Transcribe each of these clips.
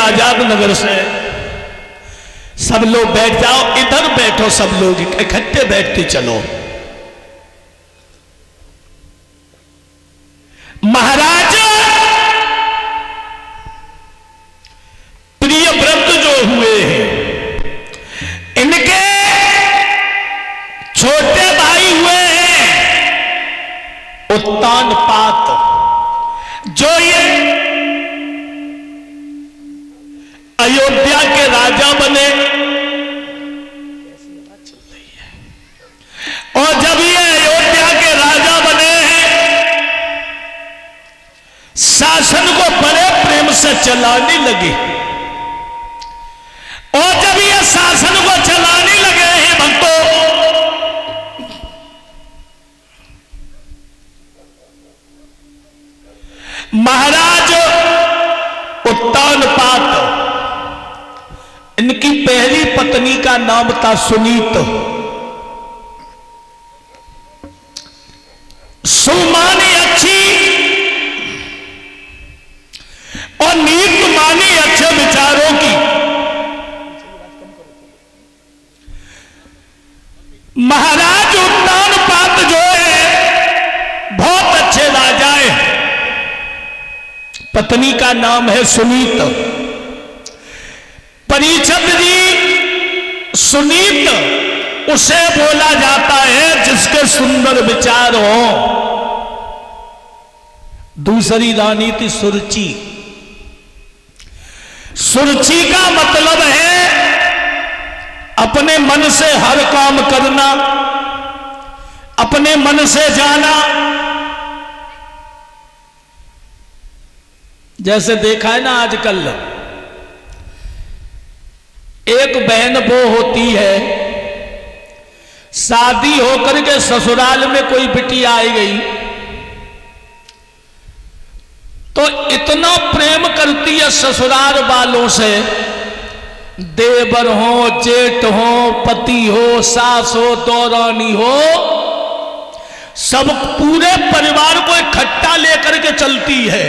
आजाद नगर से। सब लोग बैठ जाओ, इधर बैठो, सब लोग इकट्ठे बैठते चलो। महाराज प्रियव्रत जो हुए हैं, इनके छोटे भाई हुए हैं उत्तानपाद, जो ये अयोध्या के राजा बने। और जब ये अयोध्या के राजा बने हैं, शासन को बड़े प्रेम से चलाने लगे। और जब ये शासन को चलाने लगे हैं भक्तों, महाराज उत्तानपाद, इनकी पहली पत्नी का नाम था सुनीत। सुमानी अच्छी और नीत मानी अच्छे विचारों की। महाराज उत्तानपाद जो है बहुत अच्छे राजा हैं। पत्नी का नाम है सुनीत। परीक्षित जी, सुनीत उसे बोला जाता है जिसके सुंदर विचार हो। दूसरी रानी थी सुरुचि। सुरुचि का मतलब है अपने मन से हर काम करना, अपने मन से जाना। जैसे देखा है ना आजकल, एक बहन वो होती है, शादी होकर के ससुराल में कोई बिटिया आई गई तो इतना प्रेम करती है ससुराल वालों से, देवर हो, जेठ हो, पति हो, सास हो, दौरानी हो, सब पूरे परिवार को इकट्ठा लेकर के चलती है।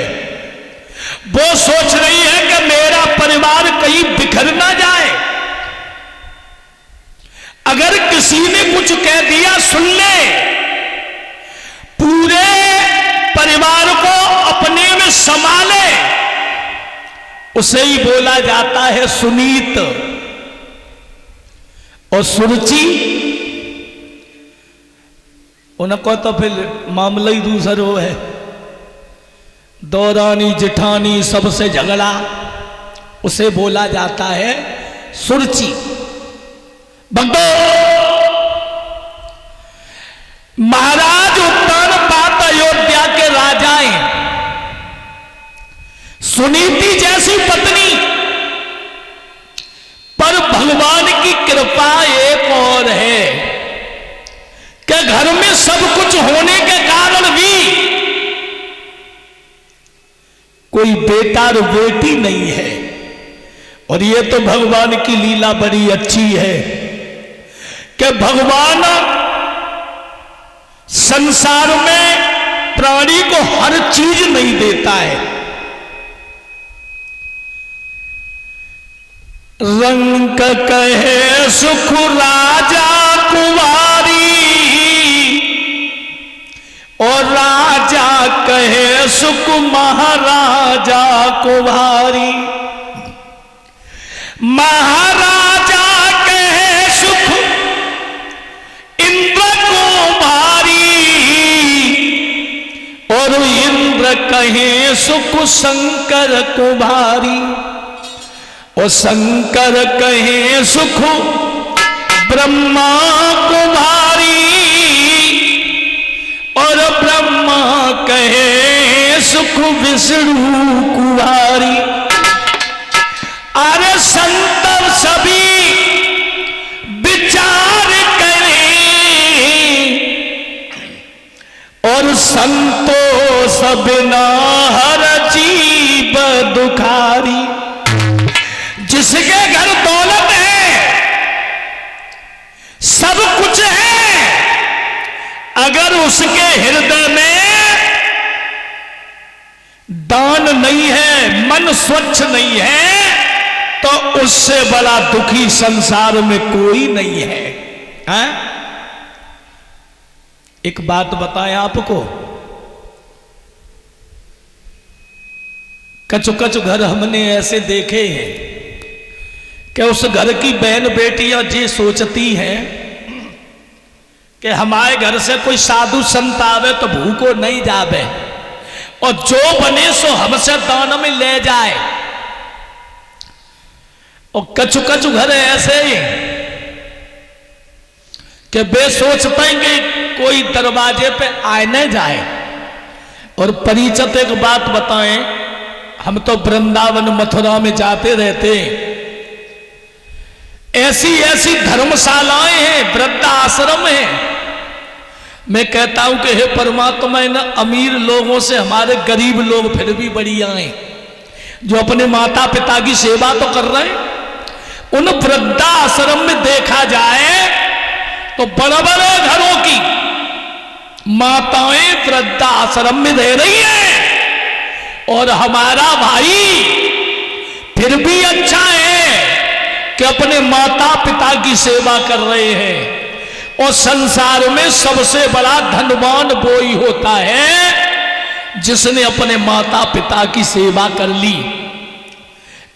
वो सोच रही है कि मेरा परिवार कहीं बिखर ना जाए। अगर किसी ने कुछ कह दिया सुन ले, पूरे परिवार को अपने में संभाले, उसे ही बोला जाता है सुनीत। और सुरुचि, उनको तो फिर मामला ही दूसरा है। दौरानी जेठानी सबसे झगड़ा, उसे बोला जाता है सुरुचि। भक्तों, महाराज उत्तानपाद अयोध्या के राजा हैं। सुनीति जैसी पत्नी, पर भगवान की कृपा एक और है कि घर में सब कुछ होने के कारण भी कोई बेटा और बेटी नहीं है। और ये तो भगवान की लीला बड़ी अच्छी है कि भगवान संसार में प्राणी को हर चीज नहीं देता है। रंग कहे सुख राजा कुंवारी, और राजा कहे सुख महाराजा को भारी। महाराजा कहे सुख इंद्र को भारी, और इंद्र कहे सुख शंकर को भारी। और शंकर कहे सुख ब्रह्मा को भारी, और ब्रह्मा कहे सुख विष्णु कुमारी। अरे संत सभी विचार करें, और संतोष बिना हर जीव दुखारी। जिसके घर दौलत है, सब कुछ है, अगर उसके हृदय में दान नहीं है, मन स्वच्छ नहीं है, उससे बड़ा दुखी संसार में कोई नहीं है, हैं? एक बात बताएं आपको, कछु कछु घर हमने ऐसे देखे हैं कि उस घर की बहन बेटियां जी सोचती हैं कि हमारे घर से कोई साधु संत आवे तो भूखो नहीं जावे, और जो बने सो हमसे दान में ले जाए। और कछु कछु घर ऐसे ही कि वे सोचते हैं कि कोई दरवाजे पे आए न जाए। और परिचित एक बात बताएं, हम तो वृंदावन मथुरा में जाते रहते हैं, ऐसी ऐसी धर्मशालाएं हैं, वृद्धाश्रम हैं। मैं कहता हूं कि हे परमात्मा, इन अमीर लोगों से हमारे गरीब लोग फिर भी बढ़िया हैं, जो अपने माता पिता की सेवा तो कर रहे हैं। उन वृद्धाश्रम में देखा जाए तो बड़े बड़े घरों की माताएं वृद्धाश्रम में रह रही हैं, और हमारा भाई फिर भी अच्छा है कि अपने माता पिता की सेवा कर रहे हैं। और संसार में सबसे बड़ा धनवान वो ही होता है जिसने अपने माता पिता की सेवा कर ली।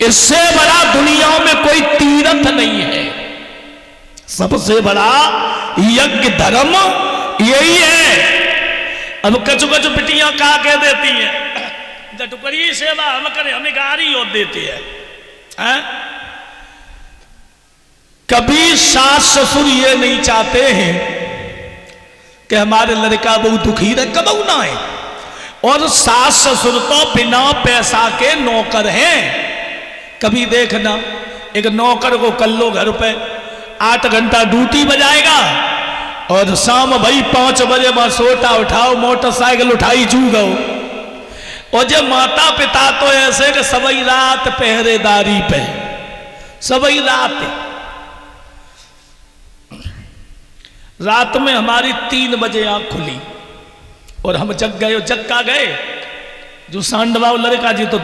इससे बड़ा दुनिया में कोई तीर्थ नहीं है। सबसे बड़ा यज्ञ धर्म यही है। अब कछु कछु बिटियां कहा कह देती हैं, जटुकरी सेवा हम करें, हमें गारी और देती है। कभी सास ससुर ये नहीं चाहते हैं कि हमारे लड़का बहुत दुखी रहे, कबू ना है। और सास ससुर तो बिना पैसा के नौकर हैं। कभी देखना, एक नौकर को कर लो घर पे, 8 घंटा ड्यूटी बजाएगा, और शाम भाई 5 बजे वहां सोटा उठाओ, मोटरसाइकिल उठाई चू गो। और जब माता पिता तो ऐसे कि सबई रात पहरेदारी पे, सबई रात में हमारी 3 बजे आंख खुली और हम जग गए। जग का गए, जो सांडवा लड़का जी तो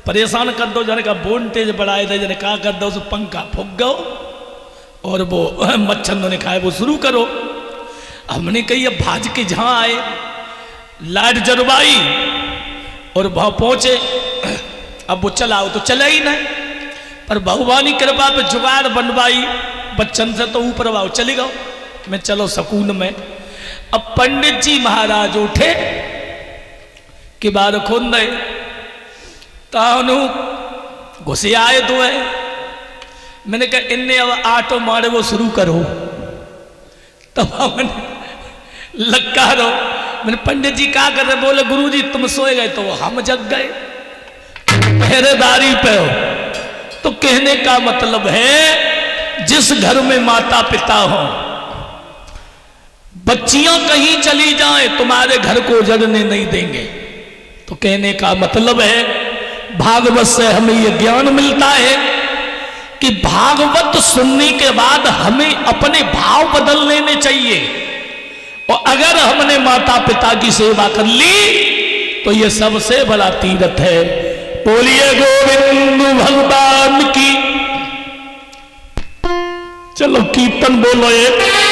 परेशान कर दो, जने का वोल्टेज बढ़ाए थे, जने कहा कर दो उस पंखा फूक गो, और वो मच्छर ने खाए, वो शुरू करो। हमने कही अब भाज के जहां आए, लाइट जलवाई और वहां पहुंचे। अब वो चलाओ तो चला ही नहीं, पर भगवानी कृपा पे जुगाड़ बनवाई बच्चन से, तो ऊपर वाओ चली गओ। मैं चलो सकून में। अब पंडित जी महाराज उठे कि बार खोल दे, तानू घुसे आए तो है। मैंने कहा इन्ने अब आटो मारे वो शुरू करो, तब मैंने लगा रो। मैंने पंडित जी क्या कर रहे, बोले गुरु जी तुम सोए गए, तो हम जग गए, पहरेदारी पे हो। तो कहने का मतलब है जिस घर में माता पिता हो, बच्चियां कहीं चली जाएं तुम्हारे घर को उजड़ने नहीं देंगे। तो कहने का मतलब है भागवत से हमें यह ज्ञान मिलता है कि भागवत सुनने के बाद हमें अपने भाव बदल लेने चाहिए। और अगर हमने माता पिता की सेवा कर ली तो यह सबसे बड़ा तीर्थ है। बोलिए गोविंद भगवान की। चलो कीर्तन बोलो एक।